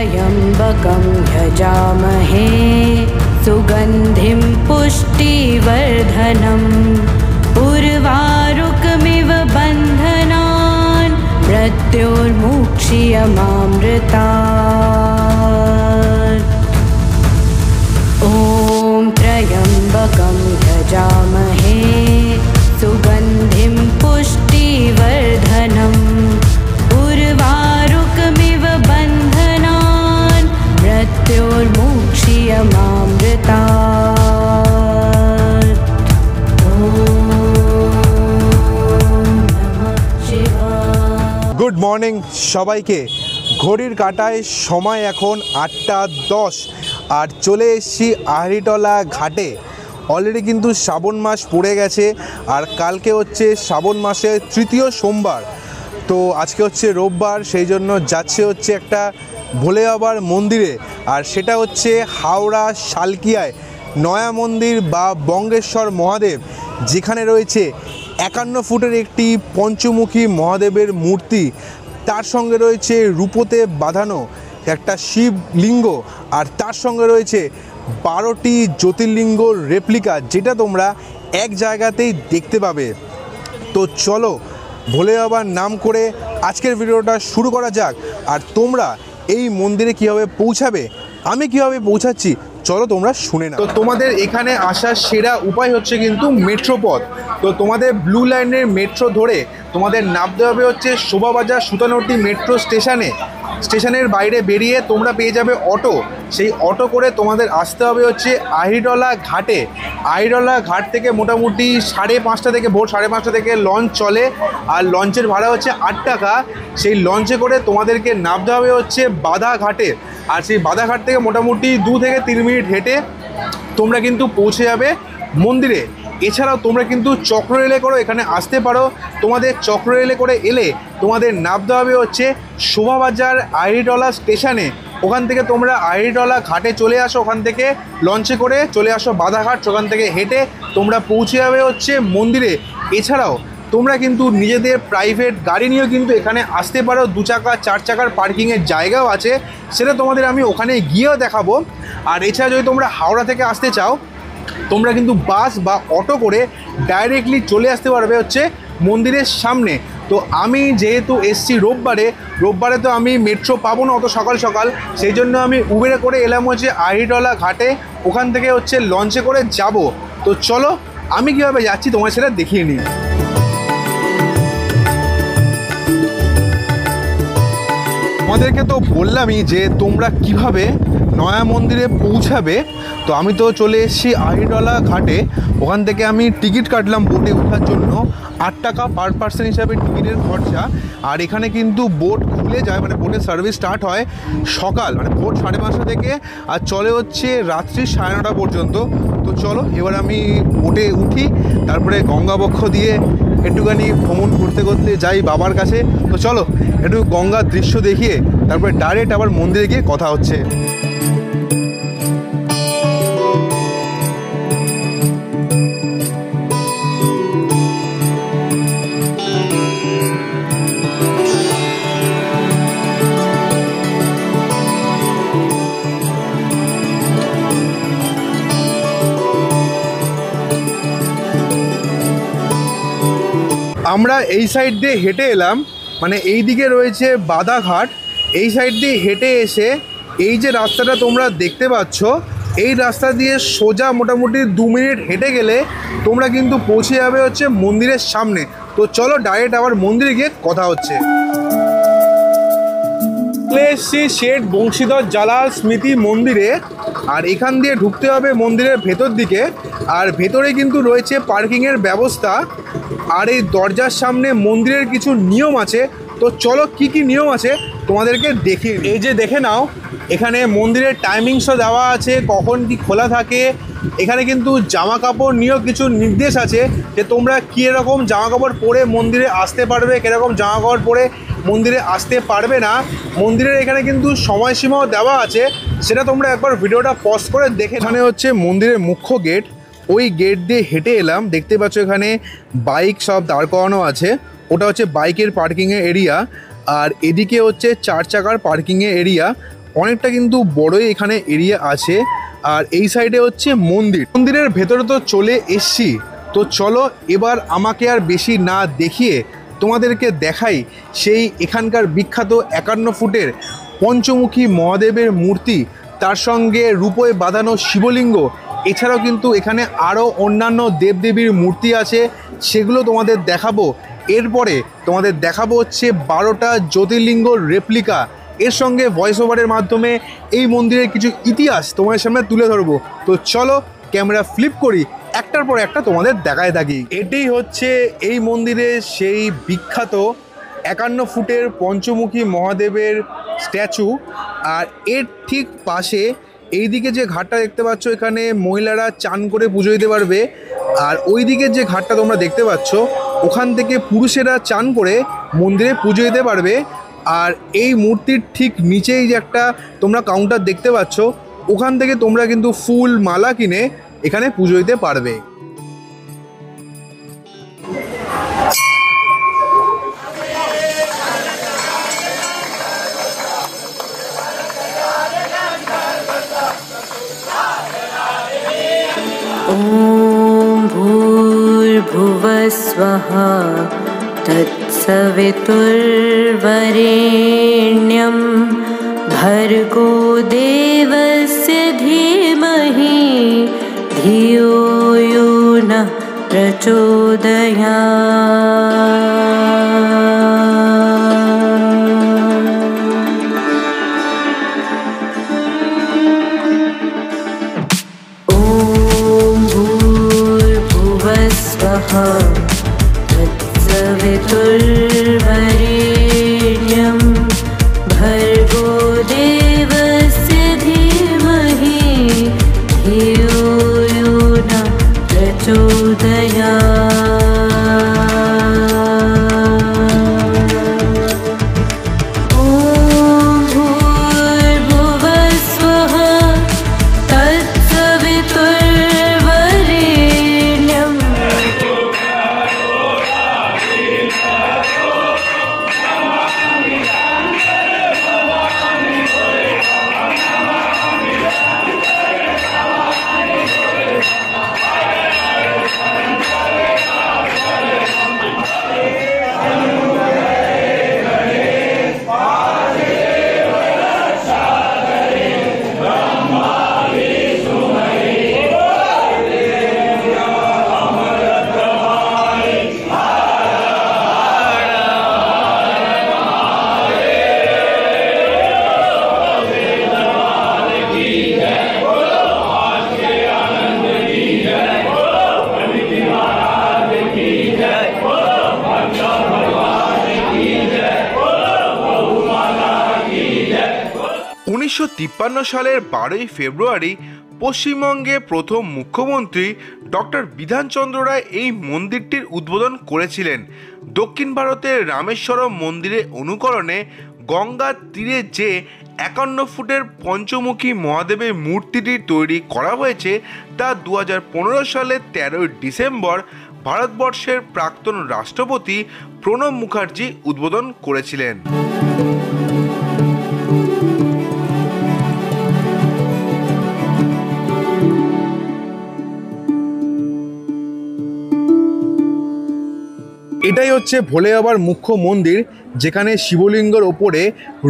त्र्यम्बकं यजामहे सुगन्धिं पुष्टिवर्धनम् उर्वारुकमिव बन्धनान् मृत्योर्मुक्षीयमामृतात्। ॐ त्र्यम्बकं यजामहे सुगन्धिं पुष्टिवर्धनम् उर्वारुकमिव बन्धनान् मृत्योर्मुक्षीयमामृतात्। ॐ नमः शिवाय। गुड मर्निंग সবাইকে। ঘড়ির কাঁটায় সময় এখন 8:10 আর চলে এসেছি আহিরিটলা ঘাটে। অলরেডি কিন্তু শ্রাবণ মাস পড়ে গেছে আর কালকে হচ্ছে শ্রাবণ মাসের তৃতীয় সোমবার। তো আজকে হচ্ছে রোববার, সেই জন্য যাচ্ছে হচ্ছে একটা ভোলে বাবার মন্দিরে, আর সেটা হচ্ছে হাওড়া শালকিয়ায় নয়া মন্দির বা বঙ্গেশ্বর মহাদেব, যেখানে রয়েছে 51 ফুটের একটি পঞ্চমুখী মহাদেবের মূর্তি। তার সঙ্গে রয়েছে রূপোতে বাঁধানো একটা শিবলিঙ্গ, আর তার সঙ্গে রয়েছে 12টি জ্যোতির্লিঙ্গ রেপ্লিকা, যেটা তোমরা এক জায়গাতেই দেখতে পাবে। তো চলো ভোলে বাবার নাম করে আজকের ভিডিওটা শুরু করা যাক। আর তোমরা এই মন্দিরে কীভাবে পৌঁছাবে, আমি কীভাবে পৌঁছাচ্ছি, চলো তোমরা শুনে নাও। তো তোমাদের এখানে আসার সেরা উপায় হচ্ছে কিন্তু মেট্রো পথ। তো তোমাদের ব্লু লাইনের মেট্রো ধরে তোমাদের নামতে হবে হচ্ছে শোভাবাজার সুতানটি মেট্রো স্টেশনের বাইরে বেরিয়ে তোমরা পেয়ে যাবে অটো। সেই অটো করে তোমাদের আসতে হবে হচ্ছে আহিরিটলা ঘাটে। আহিরিটলা ঘাট থেকে মোটামুটি 5:30 থেকে ভোর 5:30 থেকে লঞ্চ চলে, আর লঞ্চের ভাড়া হচ্ছে 8 টাকা। সেই লঞ্চে করে তোমাদেরকে নামতে হবে হচ্ছে বাধাঘাটে, আর সেই বাধাঘাট থেকে মোটামুটি 2 থেকে 3 মিনিট হেঁটে তোমরা কিন্তু পৌঁছে যাবে মন্দিরে। এছাড়াও তোমরা কিন্তু চক্র রেলে করে এখানে আসতে পারো। তোমাদের চক্র রেলে করে এলে তোমাদের নামতে হবে হচ্ছে শোভাবাজার আহিরিটলা স্টেশনে। ওখান থেকে তোমরা আহিরিটলা ঘাটে চলে আসো, ওখান থেকে লঞ্চে করে চলে আসো বাধাঘাট, ওখান থেকে হেঁটে তোমরা পৌঁছে যাবে হচ্ছে মন্দিরে। এছাড়াও তোমরা কিন্তু নিজেদের প্রাইভেট গাড়ি নিয়েও কিন্তু এখানে আসতে পারো। 2 চাকা 4 চাকার পার্কিংয়ের জায়গাও আছে, সেটা তোমাদের আমি ওখানে গিয়েও দেখাবো। আর এছাড়া যদি তোমরা হাওড়া থেকে আসতে চাও, তোমরা কিন্তু বাস বা অটো করে ডাইরেক্টলি চলে আসতে পারবে হচ্ছে মন্দিরের সামনে। তো আমি যেহেতু এসছি রোববারে তো আমি মেট্রো পাবো না অত সকাল সকাল, সেই জন্য আমি উবেরে করে এলাম হচ্ছে আহিরিটলা ঘাটে। ওখান থেকে হচ্ছে লঞ্চে করে যাব। তো চলো আমি কীভাবে যাচ্ছি তোমার সেটা দেখিয়ে নিই। তোমাদেরকে তো বললামই যে তোমরা কিভাবে নয়া মন্দিরে পৌঁছাবে। তো আমি তো চলে এসেছি আহিরিটলা ঘাটে। ওখান থেকে আমি টিকিট কাটলাম বোটে ওঠার জন্য। 8 টাকা পার পার্সন হিসাবে টিকিটের খরচা। আর এখানে কিন্তু বোট খুলে যায়, মানে বোটের সার্ভিস স্টার্ট হয় সকাল, মানে ভোর 5:30 থেকে, আর চলে হচ্ছে রাত্রি 9:30 পর্যন্ত। তো চলো এবার আমি বোটে উঠি, তারপরে গঙ্গাবক্ষ দিয়ে একটুখানি ভ্রমণ করতে করতে যাই বাবার কাছে। তো চলো একটু গঙ্গার দৃশ্য দেখিয়ে তারপরে ডাইরেক্ট আবার মন্দিরে গিয়ে কথা হচ্ছে। আমরা এই সাইড দিয়ে হেঁটে এলাম, মানে এই দিকে রয়েছে বাধাঘাট। এই সাইড দিয়ে হেঁটে এসে এই যে রাস্তাটা তোমরা দেখতে পাচ্ছ, এই রাস্তা দিয়ে সোজা মোটামুটি 2 মিনিট হেঁটে গেলে তোমরা কিন্তু পৌঁছে যাবে হচ্ছে মন্দিরের সামনে। তো চলো ডাইরেক্ট আবার মন্দিরে গিয়ে কথা হচ্ছে। এসছি শেঠ বংশীধর জালাল স্মৃতি মন্দিরে, আর এখান দিয়ে ঢুকতে হবে মন্দিরের ভেতর দিকে। আর ভেতরে কিন্তু রয়েছে পার্কিংয়ের ব্যবস্থা। আর এই দরজার সামনে মন্দিরের কিছু নিয়ম আছে। তো চলো কি কি নিয়ম আছে তোমাদেরকে দেখিয়ে। এই যে দেখে নাও, এখানে মন্দিরের টাইমিংসও দেওয়া আছে, কখন কি খোলা থাকে। এখানে কিন্তু জামা কাপড় নিয়েও কিছু নির্দেশ আছে যে তোমরা কীরকম জামা কাপড় পরে মন্দিরে আসতে পারবে, কীরকম জামা কাপড় পরে মন্দিরে আসতে পারবে না। মন্দিরের এখানে কিন্তু সময়সীমাও দেওয়া আছে, সেটা তোমরা একবার ভিডিওটা পজ করে দেখে। এখানে হচ্ছে মন্দিরের মুখ্য গেট, ওই গেট দিয়ে হেঁটে এলাম। দেখতে পাচ্ছ এখানে বাইক সব দাঁড় করানো আছে, ওটা হচ্ছে বাইকের পার্কিংয়ের এরিয়া। আর এদিকে হচ্ছে 4 চাকার পার্কিংয়ের এরিয়া। অনেকটা কিন্তু বড়ই এখানে এরিয়া আছে। আর এই সাইডে হচ্ছে মন্দিরের ভেতরে তো চলে এসছি। তো চলো এবার আমাকে আর বেশি না দেখিয়ে তোমাদেরকে দেখাই সেই এখানকার বিখ্যাত 51 ফুটের পঞ্চমুখী মহাদেবের মূর্তি, তার সঙ্গে রূপোয় বাঁধানো শিবলিঙ্গ। এছাড়াও কিন্তু এখানে আরও অন্যান্য দেবদেবীর মূর্তি আছে, সেগুলো তোমাদের দেখাবো। এরপরে তোমাদের দেখাবো হচ্ছে 12টা জ্যোতির্লিঙ্গ রেপ্লিকা। এর সঙ্গে ভয়েস ওভারের মাধ্যমে এই মন্দিরের কিছু ইতিহাস তোমাদের সামনে তুলে ধরবো। তো চলো ক্যামেরা ফ্লিপ করি, একটার পর একটা তোমাদের দেখায় থাকি। এটাই হচ্ছে এই মন্দিরের সেই বিখ্যাত 51 ফুটের পঞ্চমুখী মহাদেবের স্ট্যাচু। আর এর ঠিক পাশে এইদিকে যে ঘাটটা দেখতে পাচ্ছ, এখানে মহিলারা চান করে পুজো দিতে পারবে। আর ওই দিকের যে ঘাটটা তোমরা দেখতে পাচ্ছ, ওখান থেকে পুরুষেরা চান করে মন্দিরে পুজো দিতে পারবে। আর এই মূর্তির ঠিক নিচেই যে একটা তোমরা কাউন্টার দেখতে পাচ্ছ, ওখান থেকে তোমরা কিন্তু ফুল মালা কিনে এখানে পুজো দিতে পারবে। ॐ भूर्भुवस्वः तत्सवितुर्वरेण्यं भर्गो देवस्य धीमहि धियो यो नः तत्सवितुर्वरेण्यं भर्गो देवस्य धीमहि धियो यो नः प्रचोदयात्। ॐ भूर्भुवस्वः तत्सवितुर्वरेण्यं 1953 সালের 12ই ফেব্রুয়ারি পশ্চিমবঙ্গে প্রথম মুখ্যমন্ত্রী ডক্টর বিধানচন্দ্র রায় এই মন্দিরটির উদ্বোধন করেছিলেন। দক্ষিণ ভারতের রামেশ্বরম মন্দিরের অনুকরণে গঙ্গার তীরে যে 51 ফুটের পঞ্চমুখী মহাদেবের মূর্তিটি তৈরি করা হয়েছে তা 2015 সালের 13ই ডিসেম্বর ভারতবর্ষের প্রাক্তন রাষ্ট্রপতি প্রণব মুখার্জি উদ্বোধন করেছিলেন। এটাই হচ্ছে ভোলে বাবার মুখ্য মন্দির, যেখানে শিবলিঙ্গের ওপরে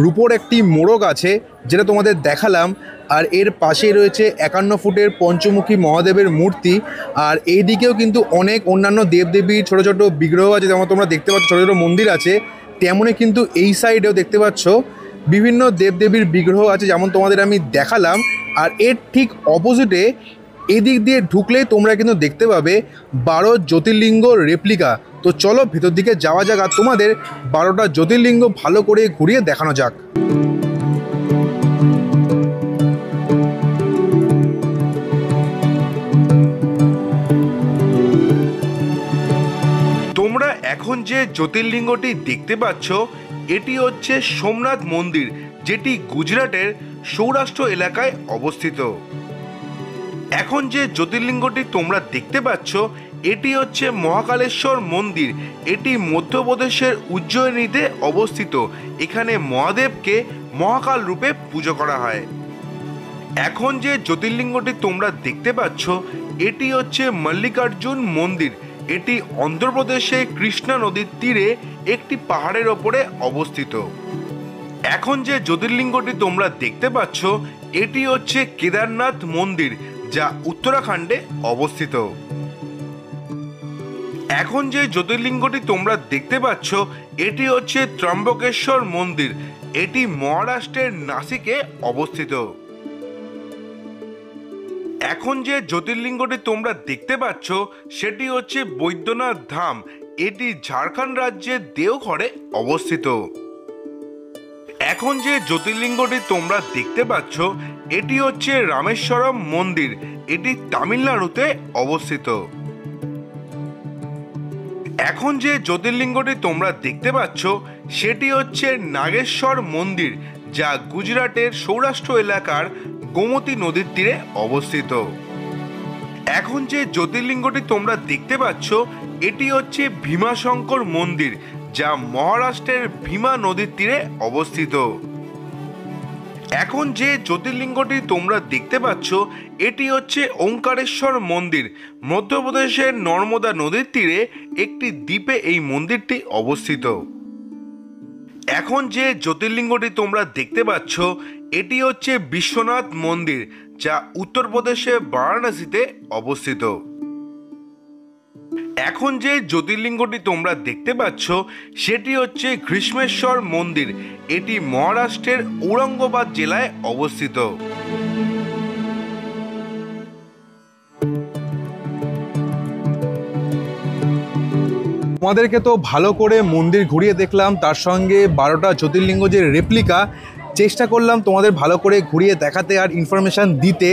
রূপোর একটি মোড়ক আছে, যেটা তোমাদের দেখালাম। আর এর পাশেই রয়েছে 51 ফুটের পঞ্চমুখী মহাদেবের মূর্তি। আর এই দিকেও কিন্তু অনেক অন্যান্য দেবদেবীর ছোট ছোট বিগ্রহ আছে, যেমন তোমরা দেখতে পাচ্ছ ছোটো ছোটো মন্দির আছে। তেমনই কিন্তু এই সাইডেও দেখতে পাচ্ছ বিভিন্ন দেবদেবীর বিগ্রহ আছে, যেমন তোমাদের আমি দেখালাম। আর এর ঠিক অপোজিটে এদিক দিয়ে ঢুকলেই তোমরা কিন্তু দেখতে পাবে 12 জ্যোতির্লিঙ্গ রেপ্লিকা। তো চলো ভেতর দিকে যাওয়া যাক, আর তোমাদের 12টা জ্যোতির্লিঙ্গ ভালো করে ঘুরিয়ে দেখানো যাক। তোমরা এখন যে জ্যোতির্লিঙ্গটি দেখতে পাচ্ছ এটি হচ্ছে সোমনাথ মন্দির, যেটি গুজরাটের সৌরাষ্ট্র এলাকায় অবস্থিত। এখন যে জ্যোতির্লিঙ্গটি তোমরা দেখতে পাচ্ছ এটি হচ্ছে মহাকালেশ্বর মন্দির। এটি মধ্যপ্রদেশের উজ্জয়িনীতে অবস্থিত। এখানে মহাদেবকে মহাকাল রূপে পুজো করা হয়। এখন যে জ্যোতির্লিঙ্গটি তোমরা দেখতে পাচ্ছ এটি হচ্ছে মল্লিকার্জুন মন্দির। এটি অন্ধ্রপ্রদেশে কৃষ্ণা নদীর তীরে একটি পাহাড়ের ওপরে অবস্থিত। এখন যে জ্যোতির্লিঙ্গটি তোমরা দেখতে পাচ্ছ এটি হচ্ছে কেদারনাথ মন্দির, যা উত্তরাখণ্ডে অবস্থিত। এখন যে জ্যোতির্লিঙ্গটি তোমরা দেখতে পাচ্ছ এটি হচ্ছে ত্রম্বকেশ্বর মন্দির। এটি মহারাষ্ট্রের নাসিকে অবস্থিত। এখন যে জ্যোতির্লিঙ্গটি তোমরা দেখতে পাচ্ছ সেটি হচ্ছে বৈদ্যনাথ ধাম। এটি ঝাড়খণ্ড রাজ্যের দেওঘরে অবস্থিত। এখন যে জ্যোতির্লিঙ্গটি তোমরা দেখতে পাচ্ছ এটি হচ্ছে রামেশ্বরম মন্দির। এটি তামিলনাড়ুতে অবস্থিত। এখন যে জ্যোতির্লিঙ্গটি তোমরা দেখতে পাচ্ছ সেটি হচ্ছে নাগেশ্বর মন্দির, যা গুজরাটের সৌরাষ্ট্র এলাকার গোমতী নদীর তীরে অবস্থিত। এখন যে জ্যোতির্লিঙ্গটি তোমরা দেখতে পাচ্ছ এটি হচ্ছে ভীমাশঙ্কর মন্দির, যা মহারাষ্ট্রের ভীমা নদীর তীরে অবস্থিত। এখন যে জ্যোতির্লিঙ্গটি তোমরা দেখতে পাচ্ছ এটি হচ্ছে ওঙ্কারেশ্বর মন্দির। মধ্যপ্রদেশের নর্মদা নদীর তীরে একটি দ্বীপে এই মন্দিরটি অবস্থিত। এখন যে জ্যোতির্লিঙ্গটি তোমরা দেখতে পাচ্ছ এটি হচ্ছে বিশ্বনাথ মন্দির, যা উত্তরপ্রদেশের বারাণসীতে অবস্থিত। এখন যে জ্যোতির্লিঙ্গটি তোমরা দেখতে পাচ্ছ সেটি হচ্ছে ঘৃষ্মেশ্বর মন্দির। এটি মহারাষ্ট্রের ঔরঙ্গাবাদ জেলায় অবস্থিত। আমাদেরকে তো ভালো করে মন্দির ঘুরিয়ে দেখলাম, তার সঙ্গে 12টা জ্যোতির্লিঙ্গ যে রেপ্লিকা চেষ্টা করলাম তোমাদের ভালো করে ঘুরিয়ে দেখাতে আর ইনফরমেশান দিতে।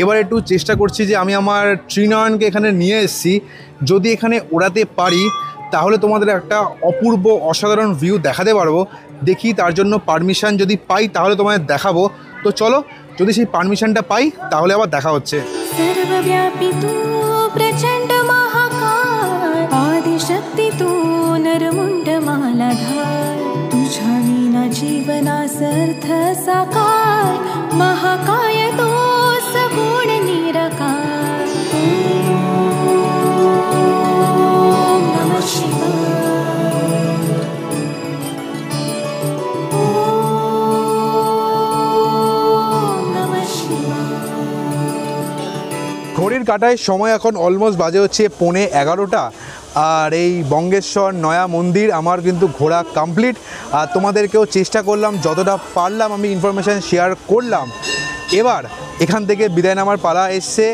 এবার একটু চেষ্টা করছি যে আমি আমার ত্রিনয়নকে এখানে নিয়ে এসেছি, যদি এখানে ওড়াতে পারি তাহলে তোমাদের একটা অপূর্ব অসাধারণ ভিউ দেখাতে পারবো। দেখি তার জন্য পারমিশন যদি পাই তাহলে তোমাদের দেখাবো। তো চলো, যদি সেই পারমিশনটা পাই তাহলে আবার দেখা হচ্ছে। सर्वव्यापी तू प्रचंड महाकाय, आदिशक्ती तू नरमुंड मालाधार, तुझ्या विना जीवनास अर्थ साकार, महाकाय तू सगुण निराकार। ओम नमः शिवाय, ओम नमः शिवाय। ঘড়ির কাঁটায় সময় এখন অলমোস্ট বাজে হচ্ছে 11:15। আর এই বঙ্গেশ্বর নয়া মন্দির আমার কিন্তু ঘোরা কমপ্লিট। আর তোমাদেরকেও চেষ্টা করলাম যতটা পারলাম আমি ইনফরমেশান শেয়ার করলাম। এবার এখান থেকে বিদায় নেওয়ার পালা এসছে।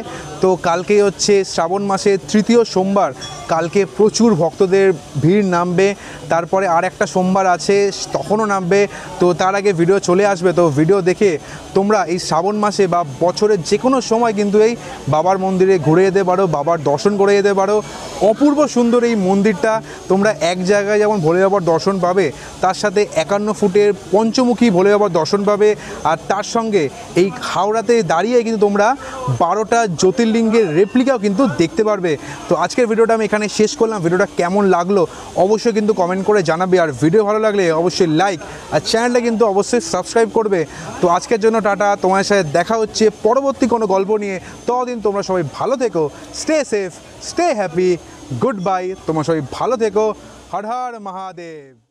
তো কালকেই হচ্ছে শ্রাবণ মাসের 3য় সোমবার, কালকে প্রচুর ভক্তদের ভিড় নামবে। তারপরে আর একটা সোমবার আছে, তখনও নামবে। তো তার আগে ভিডিও চলে আসবে, তো ভিডিও দেখে তোমরা এই শ্রাবণ মাসে বা বছরের যে কোনো সময় কিন্তু এই বাবার মন্দিরে ঘুরে যেতে পারো, বাবার দর্শন করে যেতে পারো। অপূর্ব সুন্দর এই মন্দিরটা। তোমরা এক জায়গায় যেমন ভোলে বাবার দর্শন পাবে, তার সাথে 51 ফুটের পঞ্চমুখী ভোলে বাবার দর্শন পাবে। আর তার সঙ্গে এই হাওড়াতে দাঁড়িয়ে কিন্তু তোমরা 12টা জ্যোতির্লিঙ্গের রেপ্লিকাও কিন্তু দেখতে পারবে। তো আজকের ভিডিওটা আমি এখানে শেষ করলাম। ভিডিওটা কেমন লাগলো অবশ্যই কিন্তু কমেন্ট করে জানাবে। আর ভিডিও ভালো লাগলে অবশ্যই লাইক, আর চ্যানেলটা কিন্তু অবশ্যই সাবস্ক্রাইব করবে। তো আজকের জন্য টাটা, তোমার সাথে দেখা হচ্ছে পরবর্তী কোনো গল্প নিয়ে। ততদিন তোমরা সবাই ভালো থেকো, stay safe, stay happy, good bye. তোমরা সবাই ভালো থেকো। হর হর মহাদেব।